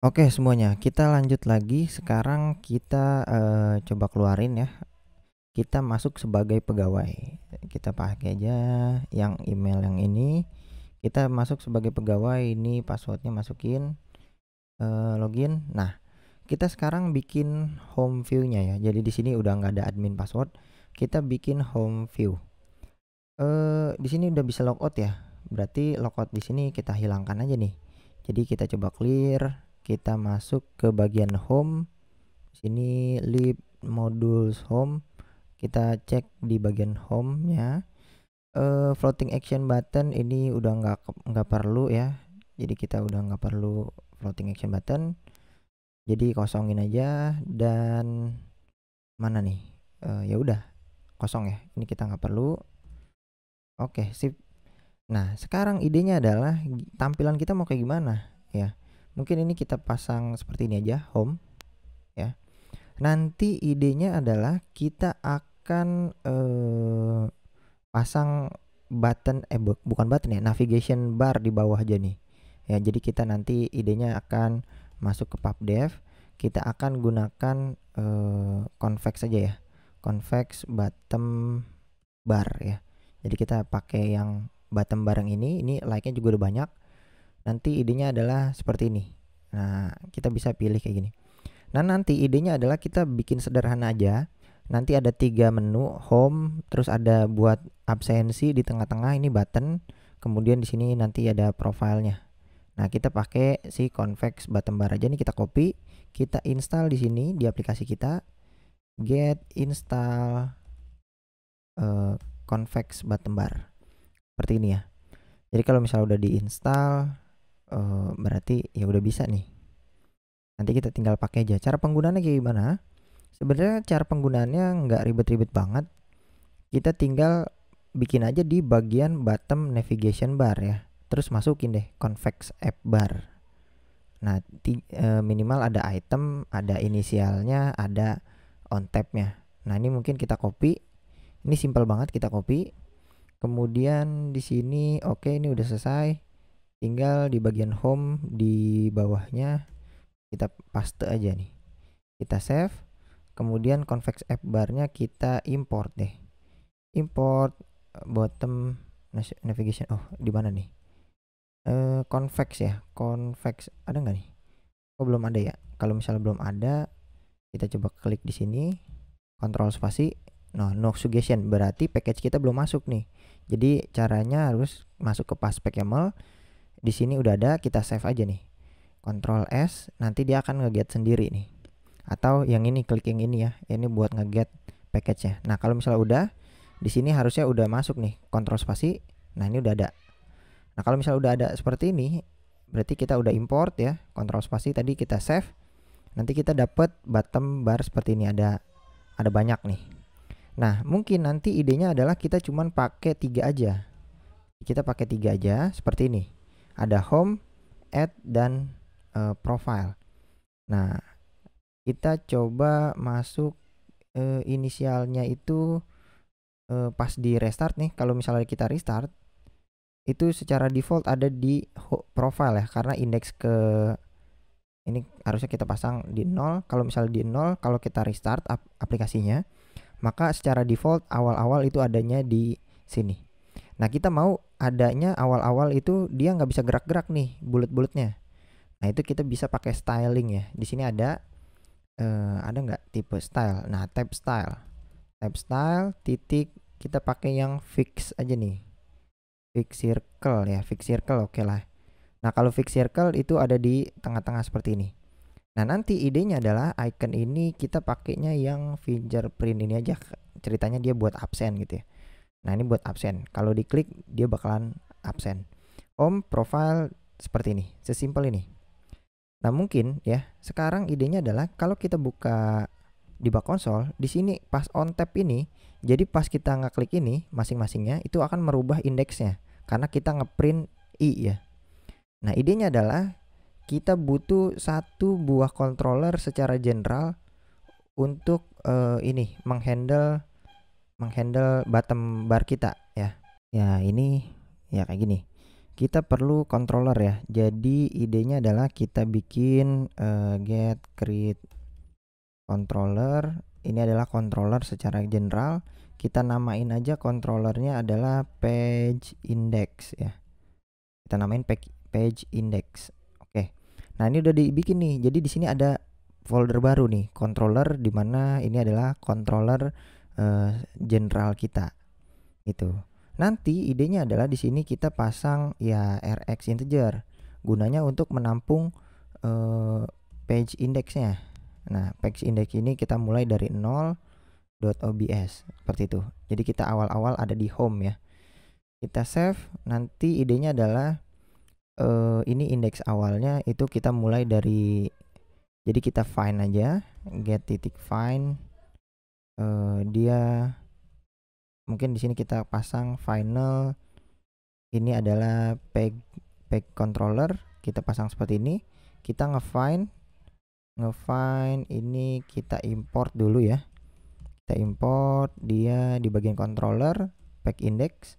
Oke semuanya, kita lanjut lagi. Sekarang kita coba keluarin ya. Kita masuk sebagai pegawai. Kita pakai aja yang email yang ini. Kita masuk sebagai pegawai. Ini passwordnya masukin, login. Nah, kita sekarang bikin home view-nya ya. Jadi di sini udah nggak ada admin password. Kita bikin home view. Di sini udah bisa logout ya. Berarti logout di sini kita hilangkan aja nih. Jadi kita coba clear, kita masuk ke bagian home. Sini lib modules home. Kita cek di bagian home ya. Floating action button ini udah nggak perlu ya. Jadi kita udah nggak perlu floating action button. Jadi kosongin aja. Dan mana nih? Ya udah kosong ya. Ini kita nggak perlu. Oke, sip. Nah, sekarang idenya adalah tampilan kita mau kayak gimana ya. Mungkin ini kita pasang seperti ini aja, home ya. Nanti idenya adalah kita akan pasang button bukan button ya, navigation bar di bawah aja nih. Ya, jadi kita nanti idenya akan masuk ke pubdev, kita akan gunakan convex aja ya. Convex bottom bar ya. Jadi kita pakai yang bottom bar yang ini like-nya juga udah banyak. Nanti idenya adalah seperti ini. Nah, kita bisa pilih kayak gini. Nah, nanti idenya adalah kita bikin sederhana aja. Nanti ada 3 menu, home, terus ada buat absensi di tengah-tengah ini button, kemudian di sini nanti ada profilnya. Nah, kita pakai si convex button bar aja nih, kita copy, kita install di sini di aplikasi kita, get install convex button bar. Seperti ini ya. Jadi kalau misalnya udah diinstal, berarti ya udah bisa nih. Nanti kita tinggal pakai aja. Cara penggunaannya kayak gimana? Sebenarnya cara penggunaannya nggak ribet-ribet banget. Kita tinggal bikin aja di bagian bottom navigation bar ya. Terus masukin deh convex app bar. Nah, minimal ada item, ada inisialnya, ada on tab-nya. Nah, ini mungkin kita copy. Ini simple banget, kita copy. Kemudian di sini oke, ini udah selesai. Tinggal di bagian home di bawahnya kita paste aja nih. Kita save. Kemudian convex app barnya kita import deh. Import bottom navigation. Oh, di mana nih? Convex ya. Convex ada nggak nih? Oh, belum ada ya. Kalau misalnya belum ada, kita coba klik di sini. Kontrol spasi. Nah, no suggestion berarti package kita belum masuk nih. Jadi caranya harus masuk ke path.yaml. Di sini udah ada, kita save aja nih. Control S, nanti dia akan nge-get sendiri nih. Atau yang ini, klik yang ini ya. Ini buat nge-get package-nya. Nah, kalau misalnya udah, di sini harusnya udah masuk nih, kontrol spasi. Nah, ini udah ada. Nah, kalau misalnya udah ada seperti ini, berarti kita udah import ya. Kontrol spasi tadi kita save. Nanti kita dapat bottom bar seperti ini, ada banyak nih. Nah, mungkin nanti idenya adalah kita cuman pakai 3 aja. Kita pakai 3 aja seperti ini. Ada home, add, dan profile. Nah, kita coba masuk inisialnya itu pas di restart nih. Kalau misalnya kita restart, itu secara default ada di profile ya, karena indeks ke ini harusnya kita pasang di 0. Kalau misalnya di 0, kalau kita restart aplikasinya, maka secara default awal-awal itu adanya di sini. Nah, kita mau adanya awal-awal itu dia nggak bisa gerak-gerak nih bulat-bulatnya. Nah, itu kita bisa pakai styling ya. Di sini ada nggak tipe style? Nah, tab style titik, kita pakai yang fix aja nih. Fix circle ya, fix circle oke lah. Nah, kalau fix circle itu ada di tengah-tengah seperti ini. Nah, nanti idenya adalah icon ini kita pakainya yang fingerprint ini aja. Ceritanya dia buat absen gitu ya. Nah, ini buat absen. Kalau diklik dia bakalan absen. Home, profile seperti ini. Sesimpel ini. Nah, mungkin ya, sekarang idenya adalah kalau kita buka di bak konsol, di sini pas on tab ini, jadi pas kita ngeklik ini masing-masingnya itu akan merubah indeksnya karena kita ngeprint i ya. Nah, idenya adalah kita butuh satu buah controller secara general untuk ini menghandle bottom bar kita ya. Ya, ini ya kayak gini. kita perlu controller ya. Jadi idenya adalah kita bikin get create controller. Ini adalah controller secara general. Kita namain aja controllernya adalah page index ya. Kita namain page index. Oke. Nah, ini udah dibikin nih. Jadi di sini ada folder baru nih, controller, di mana ini adalah controller general kita. Gitu. Nanti idenya adalah di sini kita pasang ya rx integer, gunanya untuk menampung page indexnya. Nah, page index ini kita mulai dari 0.obs seperti itu. Jadi kita awal-awal ada di home ya. Kita save. Nanti idenya adalah ini indeks awalnya itu kita mulai dari, jadi kita find aja, get titik find, dia mungkin di sini kita pasang final, ini adalah page controller, kita pasang seperti ini. Kita ngefind ini, kita import dulu ya. Kita import dia di bagian controller page index.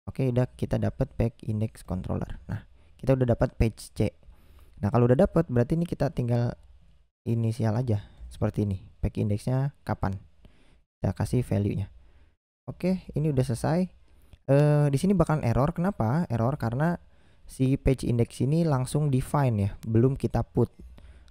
Oke, udah kita dapat page index controller. Nah, kita udah dapat page C. Nah, kalau udah dapat berarti ini kita tinggal inisial aja seperti ini. Page indexnya kapan? Kita kasih value-nya. Oke, ini udah selesai. Di sini bakalan error. Kenapa? Error karena si page index ini langsung define ya, belum kita put.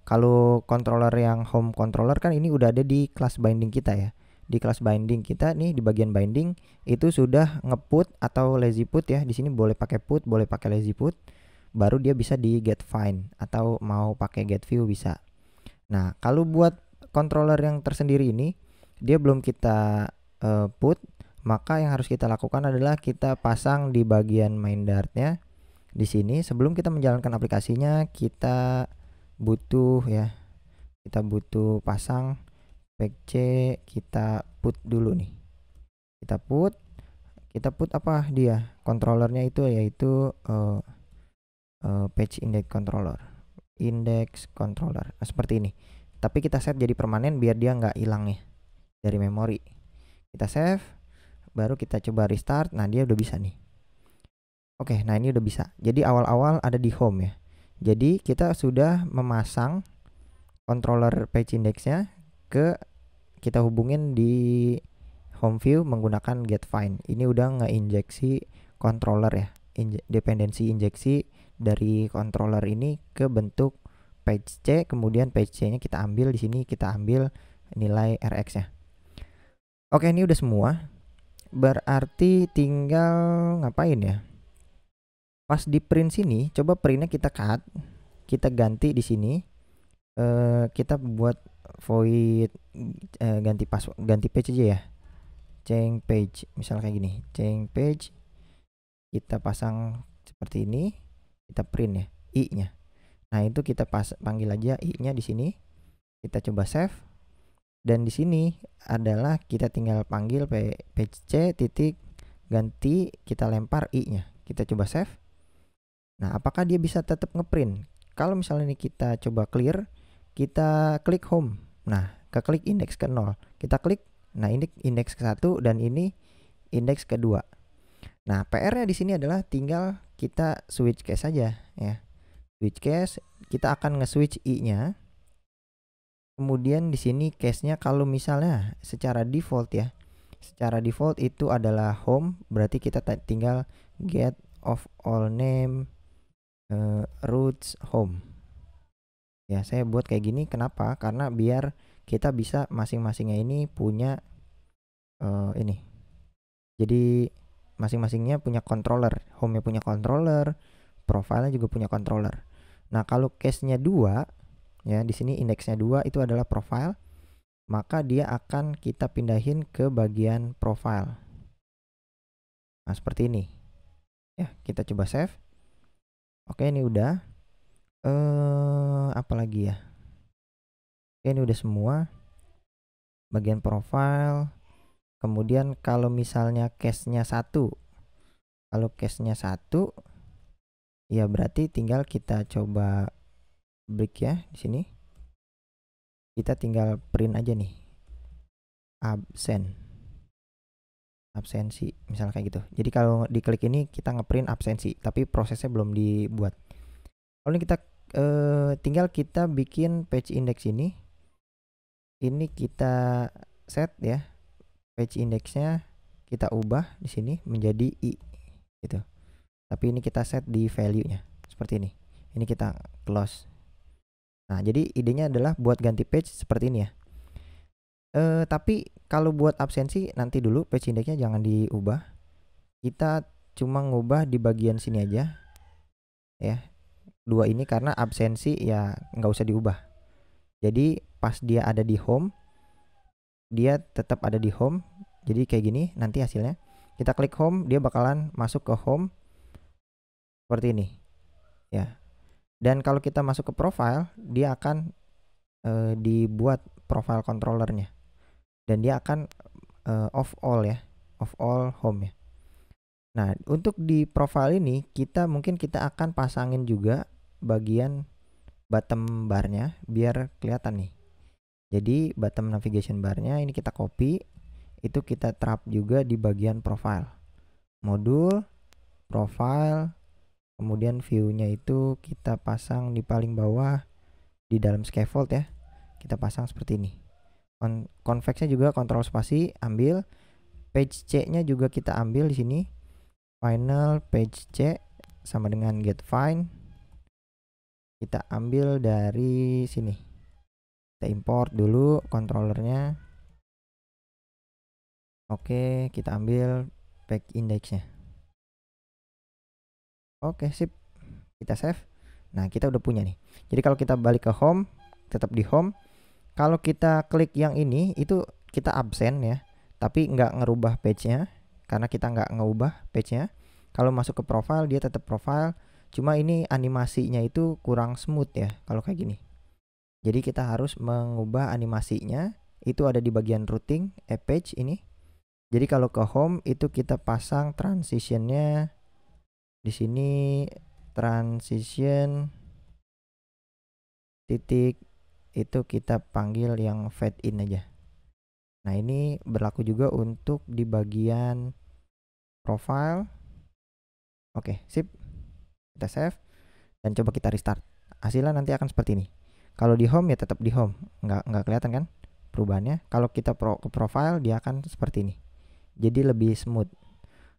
Kalau controller yang home controller kan ini udah ada di class binding kita ya. Di class binding kita nih, di bagian binding itu sudah ngeput atau lazy put ya. Di sini boleh pakai put, boleh pakai lazy put. Baru dia bisa di get find atau mau pakai get view bisa. Nah, kalau buat controller yang tersendiri ini dia belum kita put, maka yang harus kita lakukan adalah kita pasang di bagian main Dart-nya. Di sini sebelum kita menjalankan aplikasinya kita butuh ya, kita butuh pasang page C, kita put dulu nih. Kita put apa dia? Controllernya itu yaitu page index controller. Index controller. Nah, seperti ini. Tapi kita set jadi permanen biar dia nggak hilang nih dari memori. Kita save, baru kita coba restart. Nah, dia udah bisa nih. Oke, nah ini udah bisa. Jadi awal-awal ada di home ya. Jadi kita sudah memasang controller page indexnya kita hubungin di home view menggunakan get find. Ini udah ngeinjeksi controller ya, dependensi injeksi dari controller ini ke bentuk page C. Kemudian page C nya kita ambil di sini, kita ambil nilai rx nya. Oke, ini udah semua. Berarti tinggal ngapain ya? Pas di print sini, coba printnya kita cut, kita ganti di sini. Kita buat void ganti password, ganti page aja ya. Change page, misal kayak gini, change page. Kita pasang seperti ini, kita print ya, i-nya. Nah, itu kita panggil aja i-nya di sini. Kita coba save. Dan di sini adalah kita tinggal panggil page C titik ganti, kita lempar i-nya. Kita coba save. Nah, apakah dia bisa tetap ngeprint? Kalau misalnya ini kita coba clear, kita klik home. Nah, klik indeks ke 0. Kita klik, nah ini indeks ke 1 dan ini indeks kedua. Nah, PR-nya di sini adalah tinggal kita switch case saja ya. Switch case, kita akan nge-switch i-nya. Kemudian di sini case-nya kalau misalnya secara default ya. Secara default itu adalah home, berarti kita tinggal get of all name roots home. Ya, saya buat kayak gini kenapa? Karena biar kita bisa masing-masingnya ini punya ini. Jadi masing-masingnya punya controller, home-nya punya controller, profile-nya juga punya controller. Nah, kalau case-nya 2 ya, di sini indeksnya 2 itu adalah profile, maka dia akan kita pindahin ke bagian profile. Nah, seperti ini. Ya, kita coba save. Oke, ini udah. Apalagi ya? Oke, ini udah semua. Bagian profile. Kemudian kalau misalnya case-nya 1. Kalau case-nya 1 ya berarti tinggal kita coba break ya di sini. Kita tinggal print aja nih. Absent. absensi misalnya kayak gitu. Jadi kalau diklik ini kita ngeprint absensi, tapi prosesnya belum dibuat. Lalu ini kita tinggal kita bikin page index ini kita set ya, page indexnya kita ubah di sini menjadi i gitu. Tapi ini kita set di value-nya seperti ini. Ini kita close. Nah, jadi idenya adalah buat ganti page seperti ini ya. Tapi kalau buat absensi nanti dulu, page indexnya jangan diubah. Kita cuma ngubah di bagian sini aja ya. Dua ini karena absensi ya nggak usah diubah. Jadi pas dia ada di home, dia tetap ada di home. Jadi kayak gini nanti hasilnya. Kita klik home, dia bakalan masuk ke home seperti ini ya. Dan kalau kita masuk ke profile, dia akan dibuat profile controllernya. Dan dia akan off all ya, off all home ya. Nah, untuk di profile ini mungkin kita akan pasangin juga bagian bottom barnya biar kelihatan nih. Jadi bottom navigation barnya ini kita copy, itu kita terap juga di bagian profile. Modul, profile, kemudian view-nya itu kita pasang di paling bawah di dalam scaffold ya. Kita pasang seperti ini. Convex-nya juga kontrol spasi ambil, page C-nya juga kita ambil di sini. Final page C sama dengan get find. Kita ambil dari sini. Kita import dulu controllernya. Oke, kita ambil page indexnya. Oke, sip. Kita save. Nah, kita udah punya nih. Jadi kalau kita balik ke home, tetap di home. Kalau kita klik yang ini, itu kita absen ya. Tapi nggak ngerubah page-nya. Karena kita nggak ngubah page-nya. Kalau masuk ke profile, dia tetap profile. Cuma ini animasinya itu kurang smooth ya kalau kayak gini. Jadi kita harus mengubah animasinya. Itu ada di bagian routing page ini. Jadi kalau ke home itu kita pasang transitionnya di sini, transition titik itu kita panggil yang fade in aja. Nah, ini berlaku juga untuk di bagian profile. Oke, sip. Kita save dan coba kita restart. Hasilnya nanti akan seperti ini. Kalau di home ya tetap di home, nggak kelihatan kan perubahannya. Kalau kita ke profile dia akan seperti ini. Jadi lebih smooth.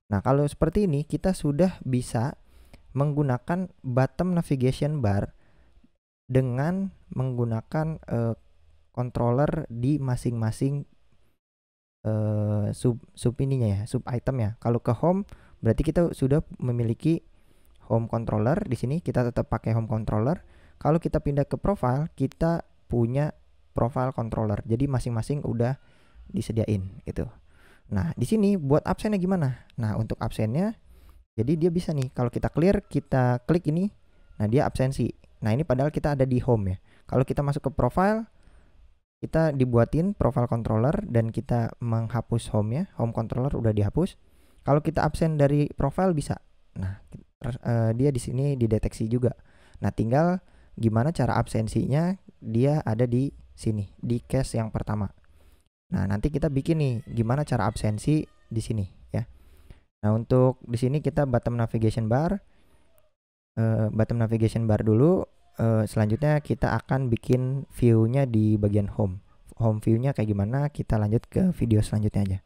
Nah, kalau seperti ini kita sudah bisa menggunakan bottom navigation bar dengan menggunakan controller di masing-masing sub ininya ya, sub item ya. Kalau ke home berarti kita sudah memiliki home controller. Di sini kita tetap pakai home controller. Kalau kita pindah ke profile, kita punya profile controller. Jadi masing-masing udah disediain gitu. Nah, di sini buat absennya gimana? Nah, untuk absennya jadi dia bisa nih kalau kita clear, kita klik ini, nah dia absensi. Nah, ini padahal kita ada di home ya. Kalau kita masuk ke profile, kita dibuatin profile controller dan kita menghapus home ya. Home controller udah dihapus. Kalau kita absen dari profile bisa. Nah, dia di sini dideteksi juga. Nah, tinggal gimana cara absensinya, dia ada di sini, di case yang pertama. Nah, nanti kita bikin nih gimana cara absensi di sini ya. Nah, untuk di sini kita bottom navigation bar dulu. Selanjutnya kita akan bikin view-nya di bagian home. Home view-nya kayak gimana, kita lanjut ke video selanjutnya aja.